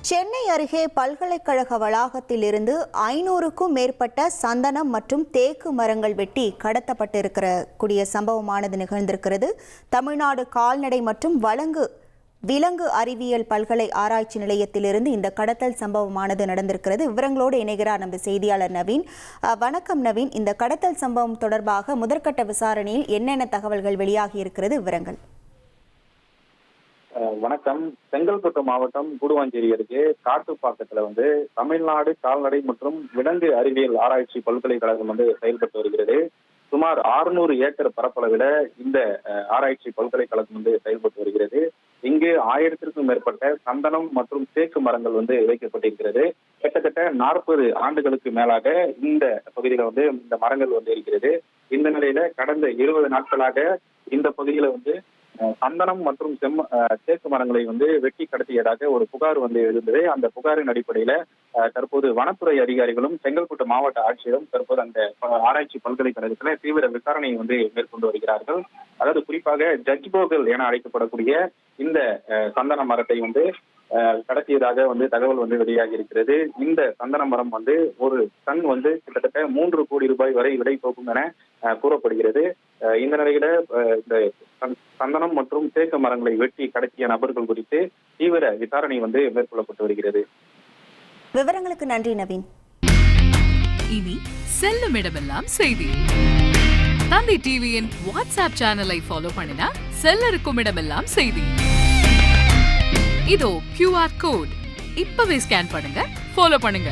சென்னை அருகே பல்கலைக்கழக வளாகத்திலிருந்து 500க்கும் மேற்பட்ட சந்தனம் மற்றும் தேக்கு மரங்கள் வெட்டி கடத்தப்பட்டிருக்கக்கூடிய சம்பவமானது நிகழ்ந்திருக்கிறது. தமிழ்நாடு கால்நடை மற்றும் விலங்கு அறிவியல் பல்கலை ஆராய்ச்சி நிலையத்திலிருந்து இந்த கடத்தல் சம்பவமானது நடந்திருக்கிறது. விவரங்களோடு இணைகிறார் நமது செய்தியாளர் நவீன். வணக்கம் நவீன், இந்த கடத்தல் சம்பவம் தொடர்பாக முதற்கட்ட விசாரணையில் என்னென்ன தகவல்கள் வெளியாகி இருக்கிறது? விவரங்கள். வணக்கம். செங்கல்பட்டு மாவட்டம் கூடுவாஞ்சேரி அருகே காட்டுப்பாக்கத்துல தமிழ்நாடு கால்நடை மற்றும் விலங்கு அறிவியல் ஆராய்ச்சி பல்கலைக்கழகம் செயல்பட்டு வருகிறது. சுமார் 600 ஏக்கர் பரப்பளவில் இந்த ஆராய்ச்சி பல்கலைக்கழகம் செயல்பட்டு வருகிறது. இங்கு 1000க்கும் மேற்பட்ட சந்தனம் மற்றும் தேக்கு மரங்கள் வைக்கப்பட்டிருக்கிறது. கிட்டத்தட்ட 40 ஆண்டுகளுக்கு மேலாக இந்த பகுதியில இந்த மரங்கள் இருக்கிறது. இந்த நிலையில கடந்த 20 நாட்களாக இந்த பகுதியில சந்தனம் மற்றும் தேக்கு மரங்களை வெட்டி கடத்தியதாக ஒரு புகார் இருந்தது. அந்த புகாரின் அடிப்படையில தற்போது வனத்துறை அதிகாரிகளும் செங்கல்பட்டு மாவட்ட ஆட்சியரும் தற்போது அந்த ஆராய்ச்சி பல்கலைக்கழகத்துல தீவிர விசாரணையை மேற்கொண்டு வருகிறார்கள். அதாவது குறிப்பாக ஜட்ஜ்போகல் என அழைக்கப்படக்கூடிய இந்த சந்தன மரத்தை கடத்தியதாக தகவல் வெளியாகி இருக்கிறது. இந்த சந்தன மரம் ஒரு டன் கிட்டத்தட்ட 3 கோடி ரூபாய் வரை விலை போகும் என கூறப்படுகிறது. இந்த நிலையில இந்த சந்தனம் மற்றும் தேக்கு மரங்களை வெட்டி கடத்திய நபர்கள் குறித்து தீவிர விசாரணை மேற்கொள்ளப்பட்டு வருகிறது. விவரங்களுக்கு நன்றி நவீன். இனி செல்லும் இடமெல்லாம் செய்தி. தந்தை டிவியின் வாட்ஸ்அப் சேனலை ஃபாலோ பண்ணினா செல்ல இருக்கும் இடமெல்லாம் செய்தி. இதோ QR கோட் இப்பவே ஸ்கேன் பண்ணுங்க, ஃபாலோ பண்ணுங்க.